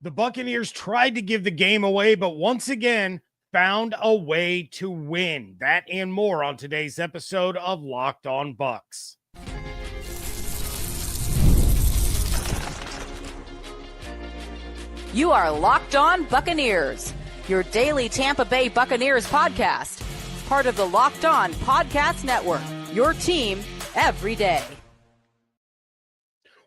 The Buccaneers tried to give the game away, but once again found a way to win. That and more on today's episode of Locked On Bucs. You are Locked On Buccaneers, your daily Tampa Bay Buccaneers podcast. Part of the Locked On Podcast Network, your team every day.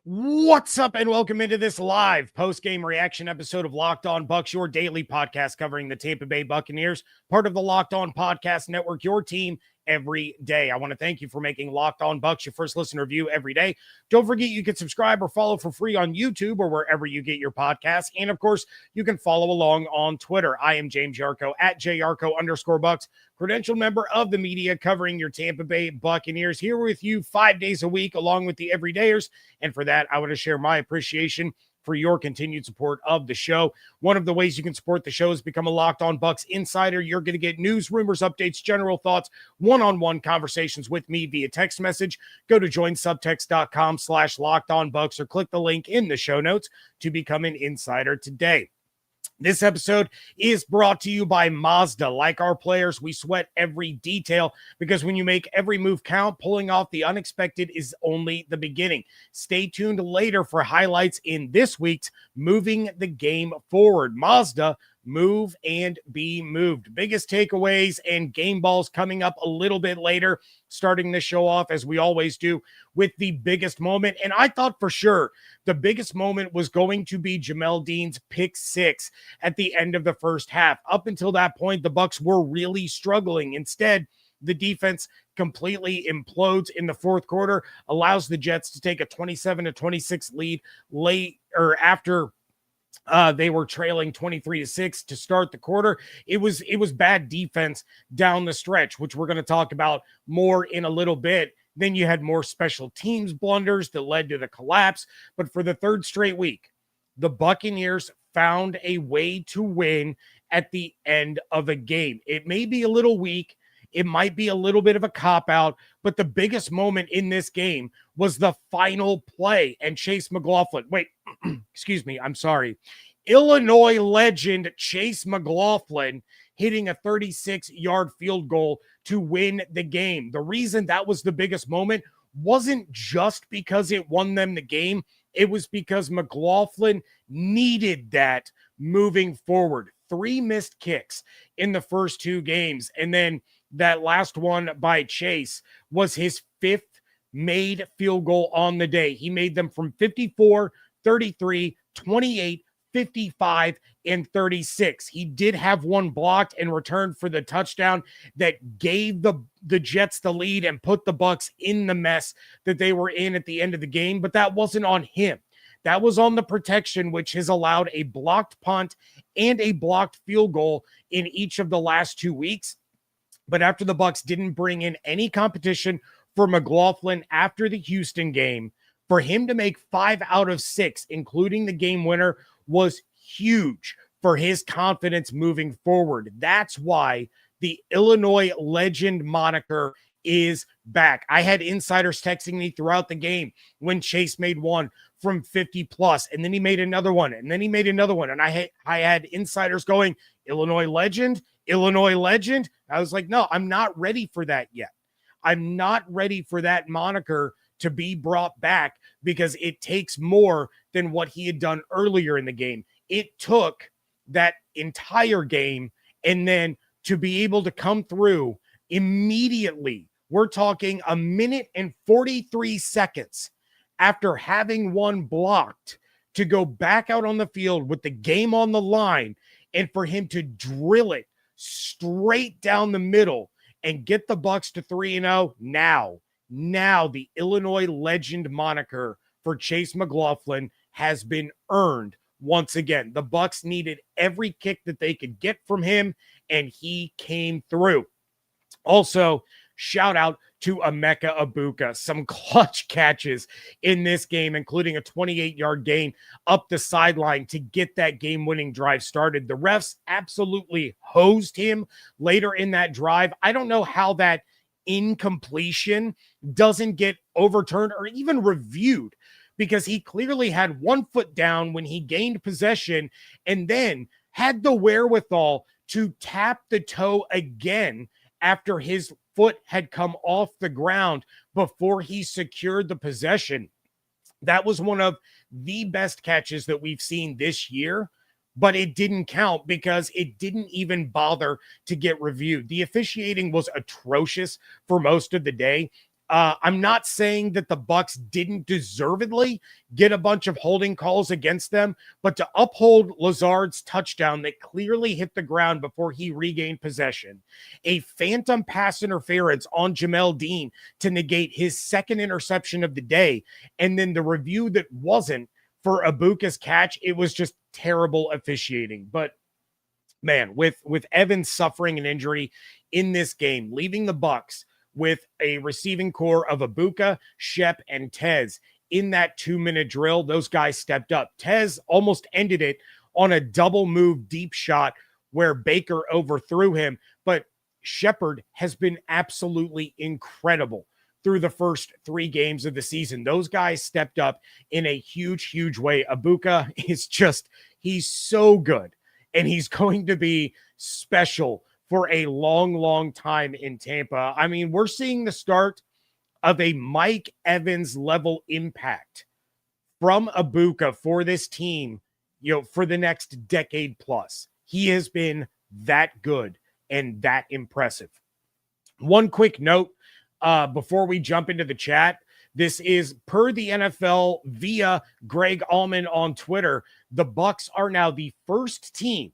What's up, and welcome into this live post-game reaction episode of Locked On Bucs, your daily podcast covering the Tampa Bay Buccaneers, part of the Locked On Podcast Network, your team every day. I want to thank you for making Locked On Bucs your first listen review every day. Don't forget you can subscribe or follow for free on YouTube or wherever you get your podcasts. And of course, you can follow along on Twitter. I am James Yarcho at JYarcho_Bucs, credentialed member of the media covering your Tampa Bay Buccaneers, here with you 5 days a week along with the everydayers. And for that, I want to share my appreciation for your continued support of the show. One of the ways you can support the show is become a Locked On Bucs insider. You're going to get news, rumors, updates, general thoughts, one-on-one conversations with me via text message. Go to joinsubtext.com/LockedOnBucs or click the link in the show notes to become an insider today. This episode is brought to you by Mazda. Like our players, we sweat every detail because when you make every move count, pulling off the unexpected is only the beginning. Stay tuned later for highlights in this week's Moving the Game Forward. Mazda, move and be moved. Biggest takeaways and game balls coming up a little bit later, starting the show off as we always do with the biggest moment. And I thought for sure the biggest moment was going to be Jamel Dean's pick six at the end of the first half. Up until that point, the Bucs were really struggling. Instead, the defense completely implodes in the fourth quarter, allows the Jets to take a 27-26 lead late or after they were trailing 23-6 to start the quarter. It was bad defense down the stretch, which we're going to talk about more in a little bit. Then you had more special teams blunders that led to the collapse. But for the third straight week, the Buccaneers found a way to win at the end of a game. It may be a little weak. It might be a little bit of a cop-out, but the biggest moment in this game was the final play. And Chase McLaughlin, excuse me, I'm sorry. Illinois legend Chase McLaughlin hitting a 36-yard field goal to win the game. The reason that was the biggest moment wasn't just because it won them the game. It was because McLaughlin needed that moving forward. 3 missed kicks in the first 2 games, and then that last one by Chase was his 5th made field goal on the day. He made them from 54, 33, 28, 55, and 36. He did have one blocked and returned for the touchdown that gave the Jets the lead and put the Bucs in the mess that they were in at the end of the game, but that wasn't on him. That was on the protection, which has allowed a blocked punt and a blocked field goal in each of the last 2 weeks. But after the Bucs didn't bring in any competition for McLaughlin after the Houston game, for him to make 5 out of 6, including the game winner, was huge for his confidence moving forward. That's why the Illinois legend moniker is back. I had insiders texting me throughout the game when Chase made one from 50 plus, and then he made another one, and then he made another one. And I had insiders going, Illinois legend. I was like, no, I'm not ready for that yet. I'm not ready for that moniker to be brought back because it takes more than what he had done earlier in the game. It took that entire game and then to be able to come through immediately. We're talking 1 minute and 43 seconds after having one blocked to go back out on the field with the game on the line and for him to drill it straight down the middle and get the Bucs to 3-0. Now the Illinois legend moniker for Chase McLaughlin has been earned once again. The Bucs needed every kick that they could get from him, and he came through. Also, shout out to Emeka Egbuka. Some clutch catches in this game, including a 28-yard gain up the sideline to get that game-winning drive started. The refs absolutely hosed him later in that drive. I don't know how that incompletion doesn't get overturned or even reviewed because he clearly had one foot down when he gained possession and then had the wherewithal to tap the toe again after his foot had come off the ground before he secured the possession. That was one of the best catches that we've seen this year, but it didn't count because it didn't even bother to get reviewed. The officiating was atrocious for most of the day. I'm not saying that the Bucs didn't deservedly get a bunch of holding calls against them, but to uphold Lazard's touchdown that clearly hit the ground before he regained possession, a phantom pass interference on Jamel Dean to negate his second interception of the day, and then the review that wasn't for Ibuka's catch, it was just terrible officiating. But man, with Evans suffering an injury in this game, leaving the Bucs with a receiving core of Ibuka, Shep, and Tez in that 2-minute drill, those guys stepped up. Tez almost ended it on a double move deep shot where Baker overthrew him, but Shepard has been absolutely incredible through the first 3 games of the season. Those guys stepped up in a huge, huge way. Ibuka is just, he's so good, and he's going to be special for a long, long time in Tampa. I mean, we're seeing the start of a Mike Evans level impact from Ibuka for this team, for the next decade plus. He has been that good and that impressive. One quick note before we jump into the chat. This is per the NFL via Greg Allman on Twitter. The Bucs are now the first team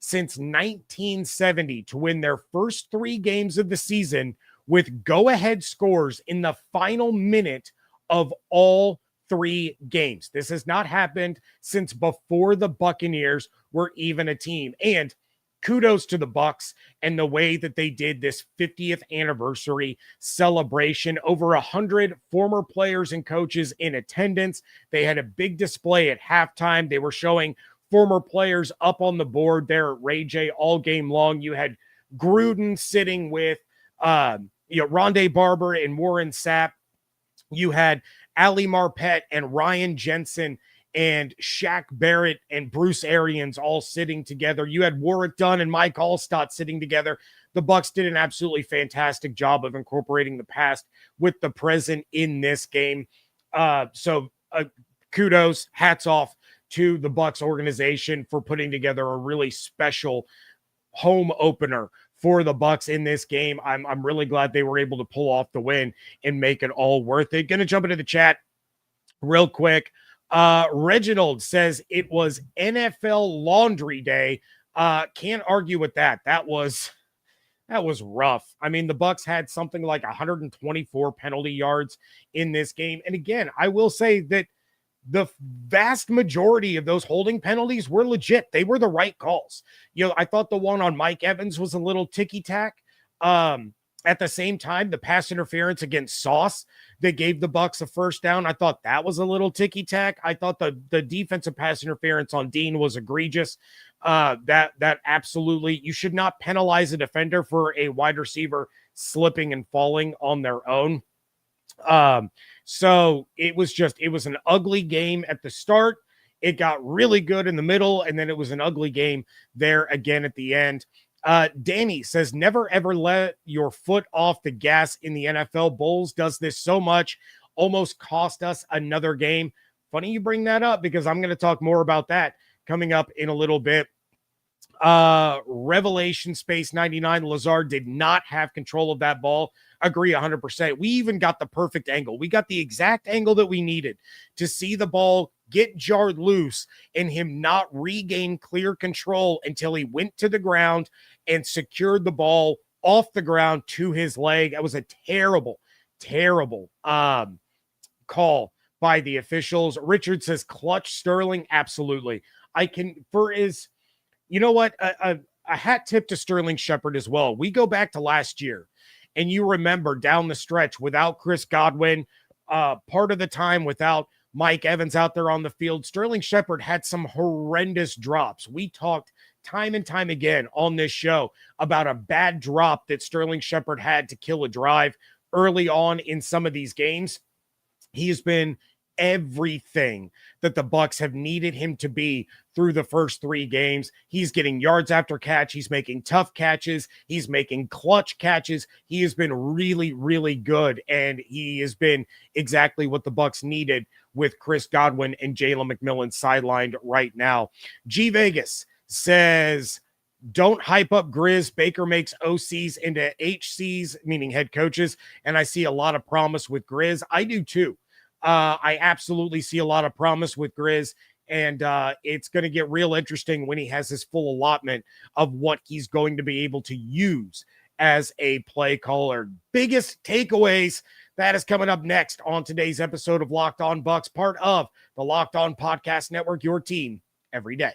since 1970 to win their first 3 games of the season with go-ahead scores in the final minute of all 3 games. This has not happened since before the Buccaneers were even a team. And kudos to the Bucs and the way that they did this 50th anniversary celebration. Over 100 former players and coaches in attendance. They had a big display at halftime. They were showing former players up on the board there at Ray J all game long. You had Gruden sitting with Rondé Barber and Warren Sapp. You had Ali Marpet and Ryan Jensen and Shaq Barrett and Bruce Arians all sitting together. You had Warwick Dunn and Mike Allstott sitting together. The Bucs did an absolutely fantastic job of incorporating the past with the present in this game. So kudos, hats off to the Bucs organization for putting together a really special home opener for the Bucs in this game. I'm really glad they were able to pull off the win and make it all worth it. Going to jump into the chat real quick. Reginald says it was NFL Laundry Day. Can't argue with that. That was rough. I mean, the Bucs had something like 124 penalty yards in this game. And again, I will say that the vast majority of those holding penalties were legit. They were the right calls. I thought the one on Mike Evans was a little ticky-tack. At the same time, the pass interference against Sauce that gave the Bucs a first down, I thought that was a little ticky-tack. I thought the defensive pass interference on Dean was egregious. That absolutely, you should not penalize a defender for a wide receiver slipping and falling on their own. So it was an ugly game at the start. It got really good in the middle, and then it was an ugly game there again at the end. Danny says, never ever let your foot off the gas in the NFL. Bowles does this so much, almost cost us another game. Funny you bring that up because I'm going to talk more about that coming up in a little bit. Revelation Space 99, Lazard did not have control of that ball. Agree 100%. We even got the perfect angle. We got the exact angle that we needed to see the ball get jarred loose and him not regain clear control until he went to the ground and secured the ball off the ground to his leg. That was a terrible, terrible call by the officials. Richard says, clutch Sterling. Absolutely. You know what? A hat tip to Sterling Shepard as well. We go back to last year, and you remember down the stretch without Chris Godwin, part of the time without Mike Evans out there on the field, Sterling Shepard had some horrendous drops. We talked time and time again on this show about a bad drop that Sterling Shepard had to kill a drive early on in some of these games. He has been everything that the Bucs have needed him to be through the first 3 games. He's getting yards after catch. He's making tough catches. He's making clutch catches. He has been really, really good, and he has been exactly what the Bucs needed with Chris Godwin and Jalen McMillan sidelined right now. G Vegas says, don't hype up Grizz. Baker makes OCs into HCs, meaning head coaches, and I see a lot of promise with Grizz. I do too. I absolutely see a lot of promise with Grizz, and it's going to get real interesting when he has his full allotment of what he's going to be able to use as a play caller. Biggest takeaways, that is coming up next on today's episode of Locked On Bucs, part of the Locked On Podcast Network, your team every day.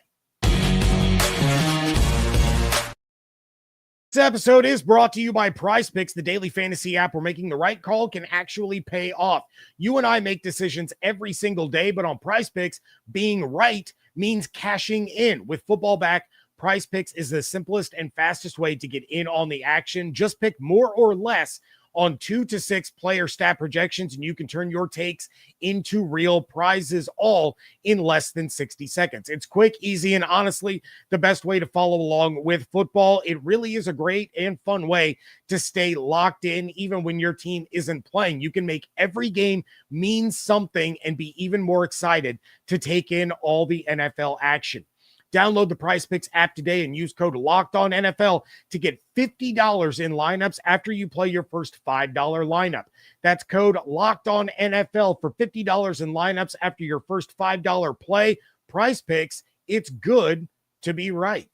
This episode is brought to you by Prize Picks, the daily fantasy app where making the right call can actually pay off. You and I make decisions every single day, but on Prize Picks, being right means cashing in. With football back, Prize Picks is the simplest and fastest way to get in on the action. Just pick more or less on 2 to 6 player stat projections, and you can turn your takes into real prizes, all in less than 60 seconds. It's quick, easy, and honestly, the best way to follow along with football. It really is a great and fun way to stay locked in, even when your team isn't playing. You can make every game mean something and be even more excited to take in all the NFL action. Download the Prize Picks app today and use code LOCKEDONNFL to get $50 in lineups after you play your first $5 lineup. That's code LOCKEDONNFL for $50 in lineups after your first $5 play. Prize Picks, it's good to be right.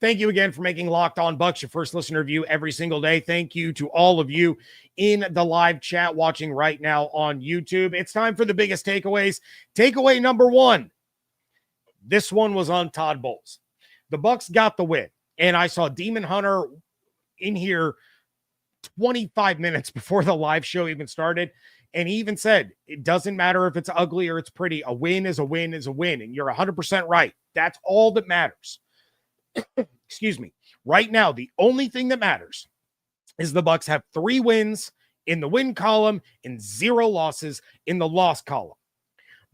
Thank you again for making Locked On Bucs your first listener review every single day. Thank you to all of you in the live chat watching right now on YouTube. It's time for the biggest takeaways. Takeaway number 1. This one was on Todd Bowles. The Bucs got the win, and I saw Demon Hunter in here 25 minutes before the live show even started, and he even said, it doesn't matter if it's ugly or it's pretty. A win is a win is a win, and you're 100% right. That's all that matters. Excuse me. Right now, the only thing that matters is the Bucs have 3 wins in the win column and 0 losses in the loss column.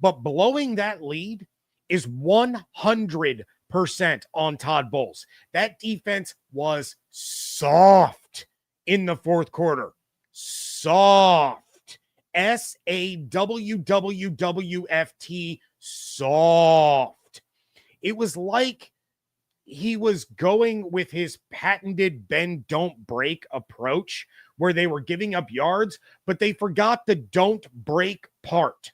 But blowing that lead is 100% on Todd Bowles. That defense was soft in the fourth quarter. Soft. SAWWWFT. Soft. It was like he was going with his patented bend, don't break approach where they were giving up yards, but they forgot the don't break part.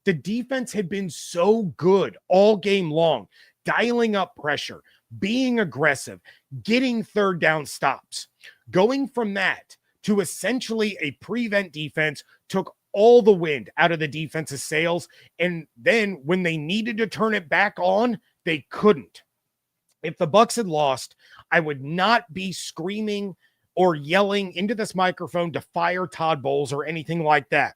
The defense had been so good all game long, dialing up pressure, being aggressive, getting third down stops. Going from that to essentially a prevent defense took all the wind out of the defense's sails, and then when they needed to turn it back on, they couldn't. If the Bucs had lost, I would not be screaming or yelling into this microphone to fire Todd Bowles or anything like that.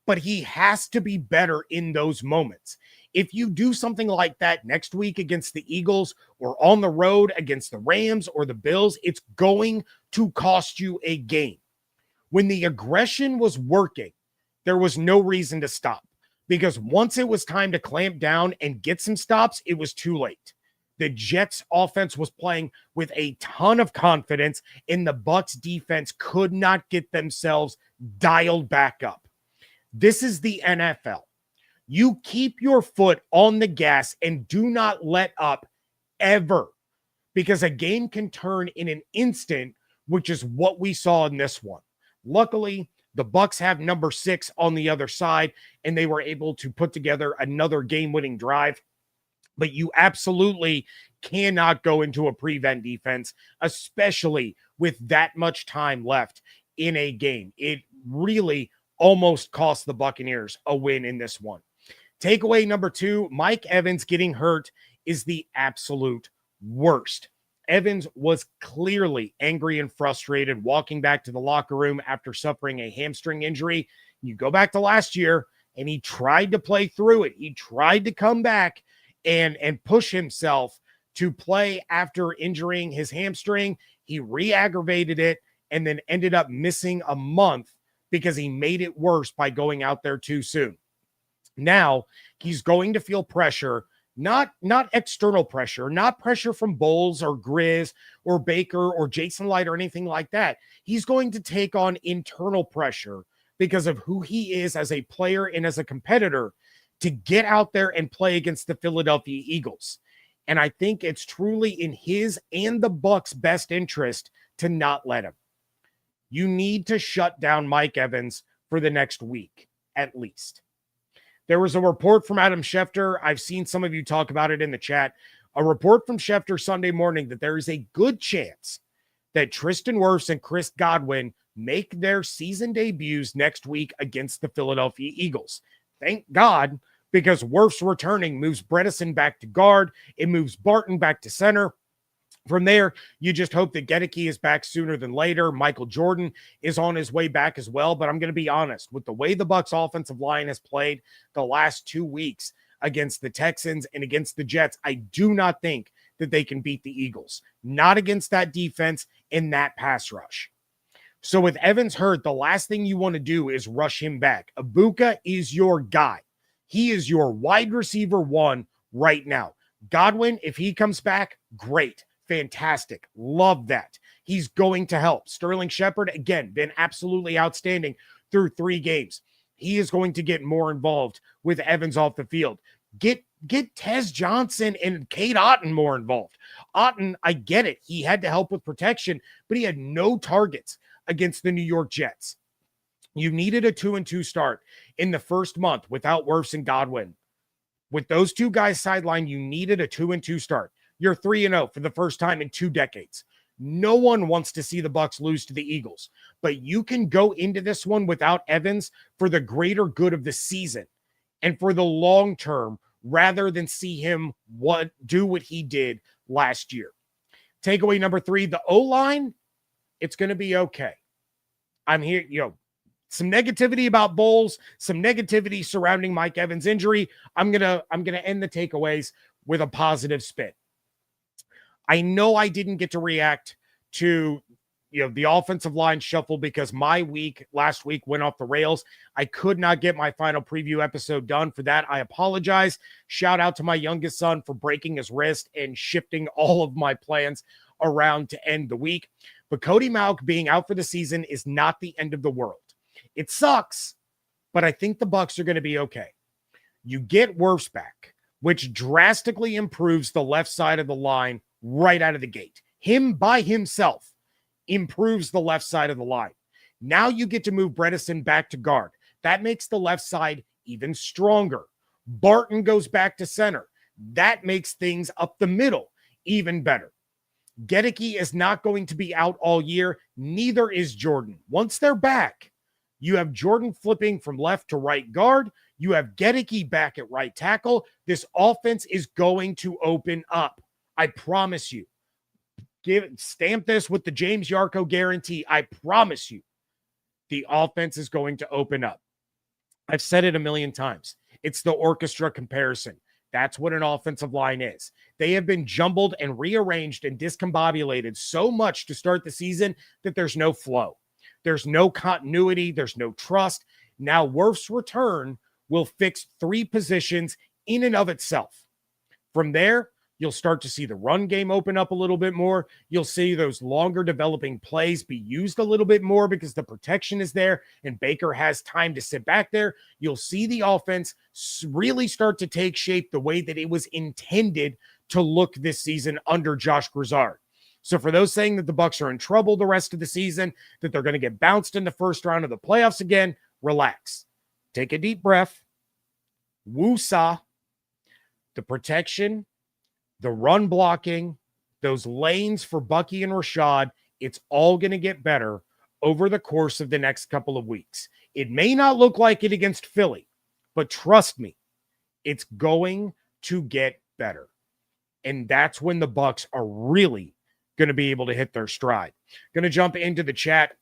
But he has to be better in those moments. If you do something like that next week against the Eagles or on the road against the Rams or the Bills, it's going to cost you a game. When the aggression was working, there was no reason to stop, because once it was time to clamp down and get some stops, it was too late. The Jets offense was playing with a ton of confidence, and the Bucs defense could not get themselves dialed back up. This is the NFL. You keep your foot on the gas and do not let up ever, because a game can turn in an instant, which is what we saw in this one. Luckily, the Bucs have number 6 on the other side, and they were able to put together another game-winning drive. But you absolutely cannot go into a prevent defense, especially with that much time left in a game. It really almost cost the Buccaneers a win in this one. Takeaway number 2, Mike Evans getting hurt is the absolute worst. Evans was clearly angry and frustrated walking back to the locker room after suffering a hamstring injury. You go back to last year, and he tried to play through it. He tried to come back and push himself to play after injuring his hamstring. He re-aggravated it and then ended up missing a month because he made it worse by going out there too soon. Now he's going to feel pressure, not external pressure, not pressure from Bowles or Grizz or Baker or Jason Light or anything like that. He's going to take on internal pressure because of who he is as a player and as a competitor to get out there and play against the Philadelphia Eagles. And I think it's truly in his and the Bucs' best interest to not let him. You need to shut down Mike Evans for the next week, at least. There was a report from Adam Schefter. I've seen some of you talk about it in the chat. A report from Schefter Sunday morning that there is a good chance that Tristan Wirfs and Chris Godwin make their season debuts next week against the Philadelphia Eagles. Thank God, because Wirfs returning moves Bredesen back to guard. It moves Barton back to center. From there, you just hope that Gedeke is back sooner than later. Michael Jordan is on his way back as well. But I'm going to be honest, with the way the Bucs offensive line has played the last 2 weeks against the Texans and against the Jets, I do not think that they can beat the Eagles. Not against that defense and that pass rush. So with Evans hurt, the last thing you want to do is rush him back. Ibuka is your guy. He is your wide receiver one right now. Godwin, if he comes back, great. Fantastic. Love that. He's going to help. Sterling Shepard, again, been absolutely outstanding through 3 games. He is going to get more involved with Evans off the field. Get Tez Johnson and Cade Otton more involved. Otton, I get it. He had to help with protection, but he had no targets against the New York Jets. You needed a 2-2 start in the first month without Wirfs and Godwin. With those 2 guys sidelined, you needed a 2-2 start. You're 3-0 for the first time in 2 decades. No one wants to see the Bucs lose to the Eagles, but you can go into this one without Evans for the greater good of the season and for the long term, rather than see him do what he did last year. Takeaway number 3, the O-line, it's going to be okay. I'm here, some negativity about Bowles, some negativity surrounding Mike Evans' injury. I'm gonna end the takeaways with a positive spin. I know I didn't get to react to the offensive line shuffle because my last week went off the rails. I could not get my final preview episode done. For that, I apologize. Shout out to my youngest son for breaking his wrist and shifting all of my plans around to end the week. But Cody Mauch being out for the season is not the end of the world. It sucks, but I think the Bucs are going to be okay. You get Wirfs back, which drastically improves the left side of the line right out of the gate. Him by himself improves the left side of the line. Now you get to move Bredesen back to guard. That makes the left side even stronger. Barton goes back to center. That makes things up the middle even better. Gedeke is not going to be out all year. Neither is Jordan. Once they're back, you have Jordan flipping from left to right guard. You have Gedeke back at right tackle. This offense is going to open up. I promise you. Stamp this with the James Yarcho guarantee. I promise you, the offense is going to open up. I've said it a million times. It's the orchestra comparison. That's what an offensive line is. They have been jumbled and rearranged and discombobulated so much to start the season that there's no flow. There's no continuity. There's no trust. Now, Wirfs' return will fix 3 positions in and of itself. From there, you'll start to see the run game open up a little bit more. You'll see those longer developing plays be used a little bit more because the protection is there and Baker has time to sit back there. You'll see the offense really start to take shape the way that it was intended to look this season under Josh Grizzard. So for those saying that the Bucs are in trouble the rest of the season, that they're going to get bounced in the first round of the playoffs again, relax. Take a deep breath. Woosah. The protection, the run blocking, those lanes for Bucky and Rashad, it's all going to get better over the course of the next couple of weeks. It may not look like it against Philly, but trust me, it's going to get better. And that's when the Bucs are really going to be able to hit their stride. Going to jump into the chat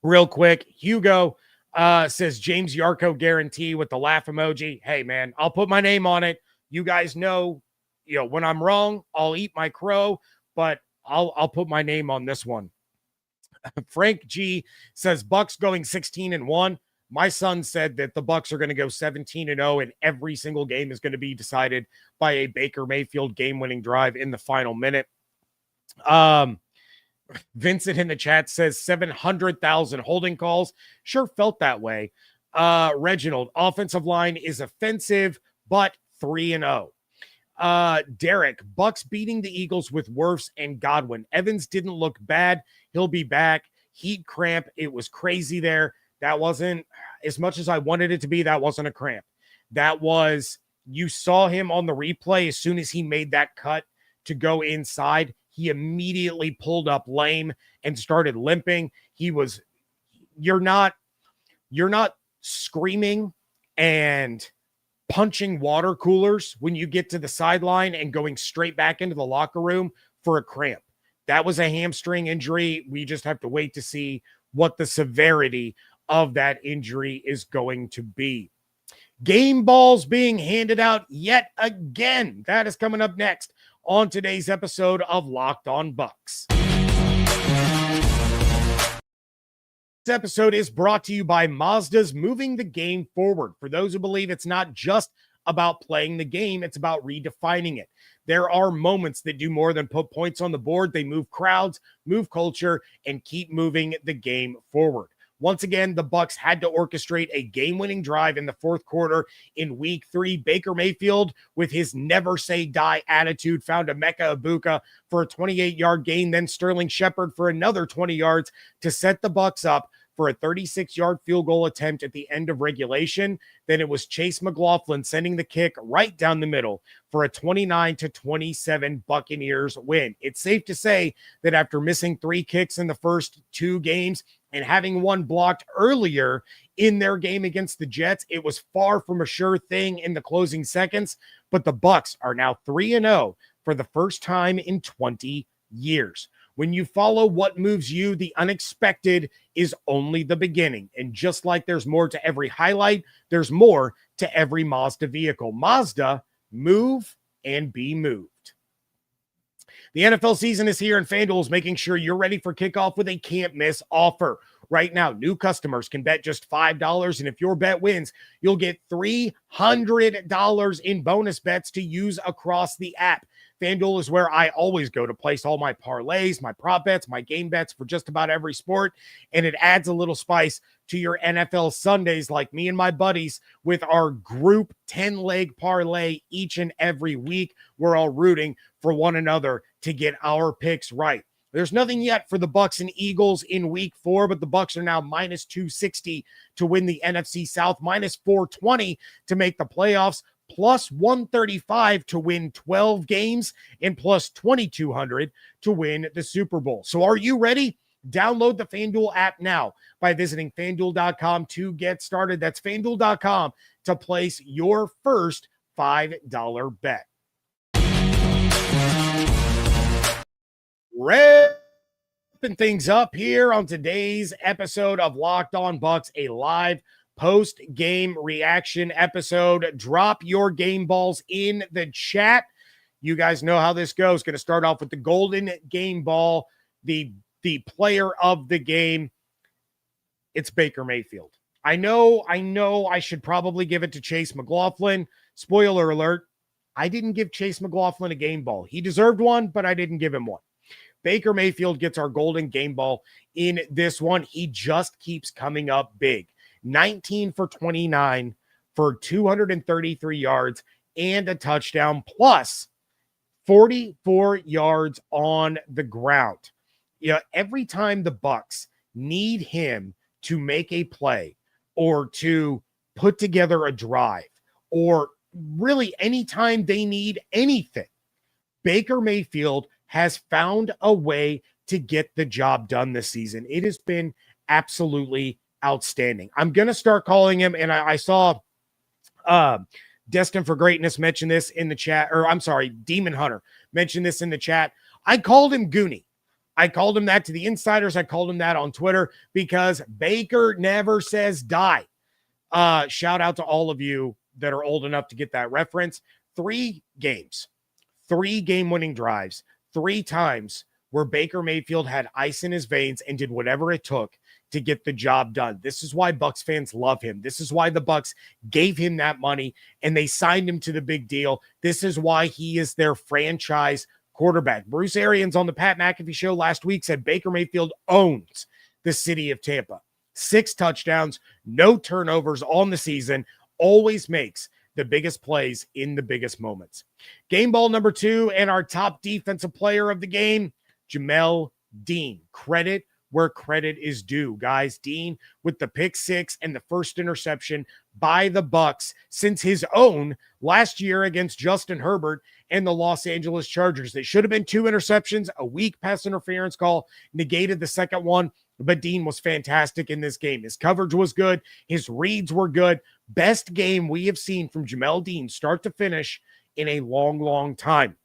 real quick. Hugo says James Yarcho guarantee with the laugh emoji. Hey, man, I'll put my name on it. You guys know, when I'm wrong, I'll eat my crow, but I'll put my name on this one. Frank G says Bucks going 16-1. My son said that the Bucks are going to go 17-0 and every single game is going to be decided by a Baker Mayfield game-winning drive in the final minute. Vincent in the chat says 700,000 holding calls. Sure felt that way. Reginald, offensive line is offensive, but 3-0. Derek, Bucks beating the Eagles with Wirfs and Godwin. Evans didn't look bad. He'll be back. Heat cramp. It was crazy there. That wasn't, as much as I wanted it to be, that wasn't a cramp. That was, you saw him on the replay as soon as he made that cut to go inside. He immediately pulled up lame and started limping. He was, you're not screaming and punching water coolers when you get to the sideline and going straight back into the locker room for a cramp. That was a hamstring injury. We just have to wait to see what the severity of that injury is going to be. Game balls being handed out yet again. That is coming up next on today's episode of Locked On Bucs. This episode is brought to you by Mazda's moving the game forward. For those who believe it's not just about playing the game, it's about redefining it. There are moments that do more than put points on the board. They move crowds, move culture, and keep moving the game forward. Once again, the Bucs had to orchestrate a game-winning drive in the fourth quarter in Week 3. Baker Mayfield, with his never-say-die attitude, found Emeka Egbuka for a 28-yard gain, then Sterling Shepard for another 20 yards to set the Bucs up for a 36-yard field goal attempt at the end of regulation. Then it was Chase McLaughlin sending the kick right down the middle for a 29-27 Buccaneers win. It's safe to say that after missing 3 kicks in the first 2 games and having one blocked earlier in their game against the Jets, it was far from a sure thing in the closing seconds, but the Bucs are now 3-0 for the first time in 20 years. When you follow what moves you, the unexpected is only the beginning. And just like there's more to every highlight, there's more to every Mazda vehicle. Mazda, move and be moved. The NFL season is here, and FanDuel is making sure you're ready for kickoff with a can't-miss offer. Right now, new customers can bet just $5, and if your bet wins, you'll get $300 in bonus bets to use across the app. FanDuel is where I always go to place all my parlays, my prop bets, my game bets for just about every sport, and it adds a little spice to your NFL Sundays like me and my buddies with our group 10-leg parlay each and every week. We're all rooting for one another to get our picks right. There's nothing yet for the Bucs and Eagles in Week 4, but the Bucs are now minus 260 to win the NFC South, minus 420 to make the playoffs, plus 135 to win 12 games, and plus 2,200 to win the Super Bowl. So are you ready? Download the FanDuel app now by visiting FanDuel.com to get started. That's FanDuel.com to place your first $5 bet. Wrapping things up here on today's episode of Locked On Bucs, a live post-game reaction episode. Drop your game balls in the chat. You guys know how this goes. Going to start off with the golden game ball, the player of the game. It's Baker Mayfield. I know I should probably give it to Chase McLaughlin. Spoiler alert, I didn't give Chase McLaughlin a game ball. He deserved one, but I didn't give him one. Baker Mayfield gets our golden game ball in this one. He just keeps coming up big. 19 for 29 for 233 yards and a touchdown, plus 44 yards on the ground. You know, every time the Bucs need him to make a play or to put together a drive, or really anytime they need anything, Baker Mayfield has found a way to get the job done this season. It has been absolutely outstanding. I'm going to start calling him, and I saw Destined for Greatness mention this in the chat, or I'm sorry, Demon Hunter mentioned this in the chat. I called him Goonie. I called him that to the insiders. I called him that on Twitter because Baker never says die. Shout out to all of you that are old enough to get that reference. 3 games, 3 game-winning drives, 3 times where Baker Mayfield had ice in his veins and did whatever it took to get the job done. This is why Bucs fans love him. This is why the Bucs gave him that money and they signed him to the big deal. This is why he is their franchise quarterback. Bruce Arians on the Pat McAfee show last week said Baker Mayfield owns the city of Tampa. 6 touchdowns, no turnovers on the season, always makes the biggest plays in the biggest moments. Game ball number 2 and our top defensive player of the game, Jamel Dean. Credit where credit is due, guys. Dean with the pick 6 and the first interception by the Bucs since his own last year against Justin Herbert and the Los Angeles Chargers. They should have been 2 interceptions. A weak pass interference call negated the second one, but Dean was fantastic in this game. His coverage was good. His reads were good. Best game we have seen from Jamel Dean start to finish in a long, long time.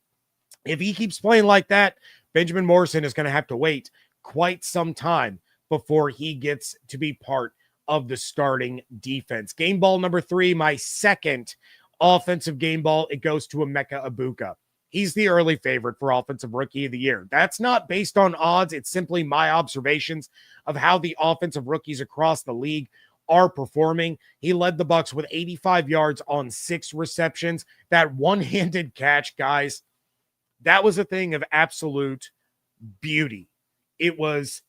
If he keeps playing like that, Benjamin Morrison is going to have to wait quite some time before he gets to be part of the starting defense. Game ball number 3, my second offensive game ball, it goes to Emeka Egbuka. He's the early favorite for Offensive Rookie of the Year. That's not based on odds. It's simply my observations of how the offensive rookies across the league are performing. He led the Bucs with 85 yards on 6 receptions. That one-handed catch, guys, that was a thing of absolute beauty. It was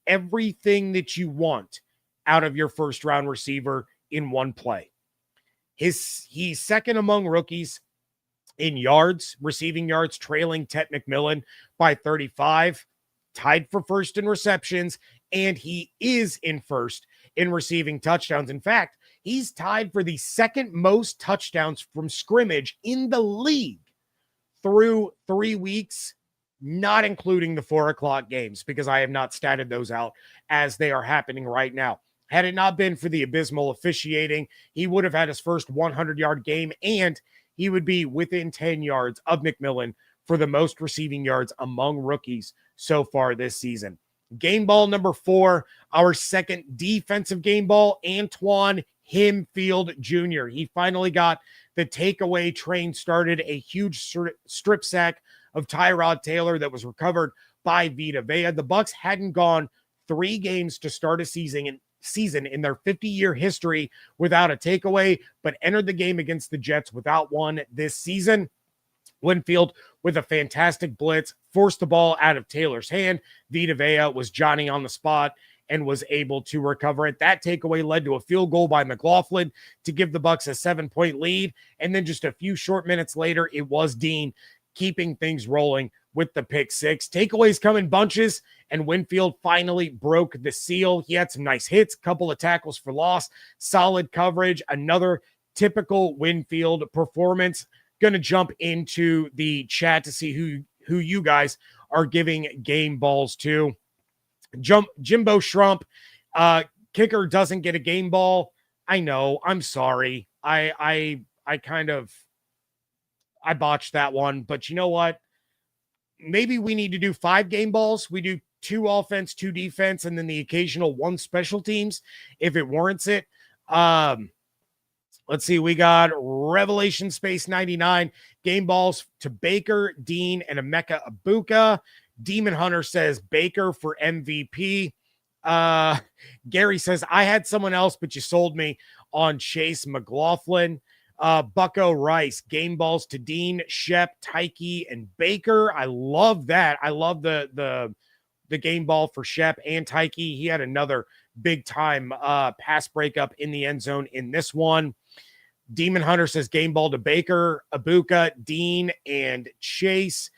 everything that you want out of your first-round receiver in one play. He's second among rookies in yards, receiving yards, trailing Ted McMillan by 35, tied for first in receptions, and he is in first in receiving touchdowns. In fact, he's tied for the second most touchdowns from scrimmage in the league through 3 weeks, not including the 4 o'clock games, because I have not statted those out as they are happening right now. Had it not been for the abysmal officiating, he would have had his first 100-yard game, and he would be within 10 yards of McMillan for the most receiving yards among rookies so far this season. Game ball number 4, our second defensive game ball, Antoine Himfield Jr. He finally got the takeaway train started, a huge strip sack of Tyrod Taylor that was recovered by Vita Vea. The Bucs hadn't gone 3 games to start a season in their 50-year history without a takeaway, but entered the game against the Jets without one this season. Winfield with a fantastic blitz, forced the ball out of Taylor's hand. Vita Vea was Johnny on the spot and was able to recover it. That takeaway led to a field goal by McLaughlin to give the Bucs a 7-point lead. And then just a few short minutes later, it was Dean keeping things rolling with the pick 6. Takeaways come in bunches, and Winfield finally broke the seal. He had some nice hits, couple of tackles for loss, solid coverage, another typical Winfield performance. Going to jump into the chat to see who you guys are giving game balls to. Jimbo Shrump, kicker doesn't get a game ball. I know. I'm sorry. I botched that one, but you know what? Maybe we need to do 5 game balls. We do 2 offense, 2 defense, and then the occasional 1 special teams if it warrants it. Let's see. We got Revelation Space 99 game balls to Baker, Dean, and Emeka Egbuka. Demon Hunter says Baker for MVP. Gary says, I had someone else, but you sold me on Chase McLaughlin. Bucko Rice, game balls to Dean, Shep, Tyke, and Baker. I love that. I love the game ball for Shep and Tyke. He had another big time pass breakup in the end zone in this one. Demon Hunter says game ball to Baker, Egbuka, Dean, and Chase.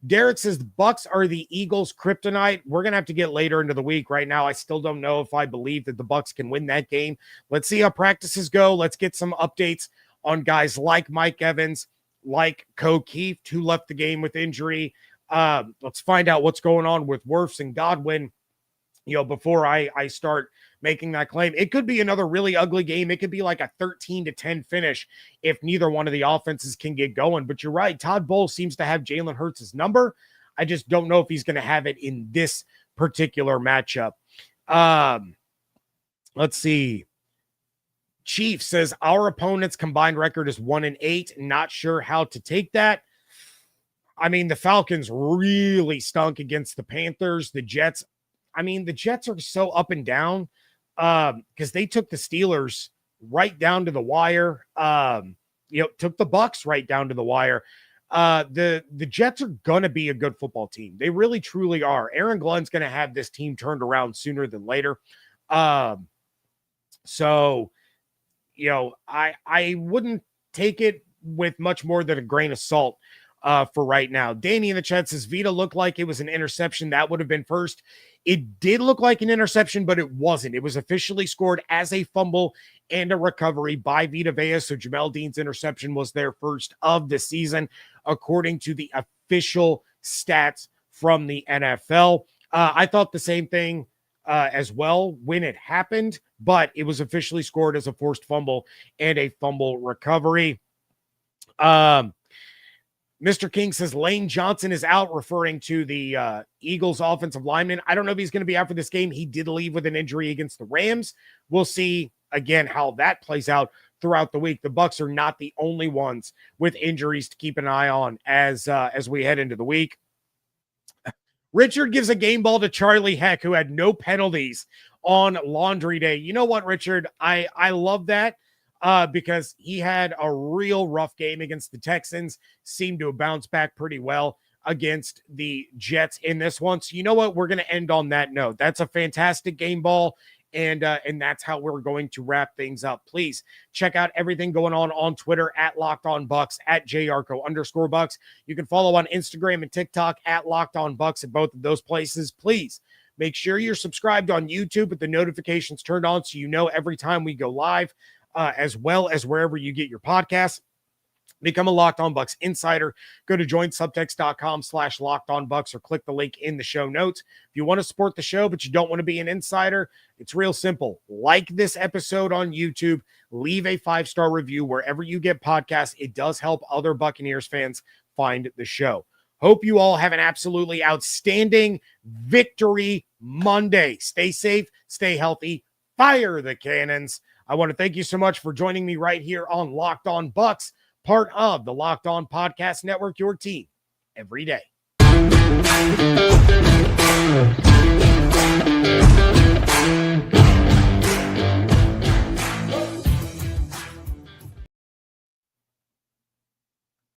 Derek says the Bucs are the Eagles' kryptonite. We're going to have to get later into the week. Right now, I still don't know if I believe that the Bucs can win that game. Let's see how practices go. Let's get some updates on guys like Mike Evans, like Ko Kieft, who left the game with injury. Let's find out what's going on with Wirfs and Godwin, before I start making that claim. It could be another really ugly game. It could be like a 13-10 finish if neither one of the offenses can get going. But you're right. Todd Bowles seems to have Jalen Hurts' number. I just don't know if he's going to have it in this particular matchup. Let's see. Chief says our opponent's combined record is 1-8. Not sure how to take that. I mean, the Falcons really stunk against the Panthers. The Jets, I mean, the Jets are so up and down because they took the Steelers right down to the wire. Took the Bucs right down to the wire. The Jets are going to be a good football team. They really, truly are. Aaron Glenn's going to have this team turned around sooner than later. So, I wouldn't take it with much more than a grain of salt for right now. Danny in the chat says Vita looked like it was an interception. That would have been first. It did look like an interception, but it wasn't. It was officially scored as a fumble and a recovery by Vita Vea. So Jamel Dean's interception was their first of the season, according to the official stats from the NFL. I thought the same thing as well when it happened, but it was officially scored as a forced fumble and a fumble recovery. Mr. King says Lane Johnson is out, referring to the Eagles offensive lineman. I don't know if he's going to be out for this game. He did leave with an injury against the Rams. We'll see again how that plays out throughout the week. The Bucs are not the only ones with injuries to keep an eye on as we head into the week. Richard gives a game ball to Charlie Heck, who had no penalties on Laundry Day. You know what, Richard? I love that. Because he had a real rough game against the Texans, seemed to have bounced back pretty well against the Jets in this one. So you know what? We're going to end on that note. That's a fantastic game ball, and that's how we're going to wrap things up. Please check out everything going on Twitter at Locked On Bucs, at @JYarcho_Bucs. You can follow on Instagram and TikTok at Locked On Bucs at both of those places. Please make sure you're subscribed on YouTube with the notifications turned on so you know every time we go live. As well as wherever you get your podcasts. Become a Locked On Bucs insider. Go to joinsubtext.com/LockedOnBucs or click the link in the show notes. If you want to support the show, but you don't want to be an insider, it's real simple. Like this episode on YouTube, leave a 5-star review wherever you get podcasts. It does help other Buccaneers fans find the show. Hope you all have an absolutely outstanding Victory Monday. Stay safe, stay healthy, fire the cannons. I want to thank you so much for joining me right here on Locked On Bucs, part of the Locked On Podcast Network, your team every day.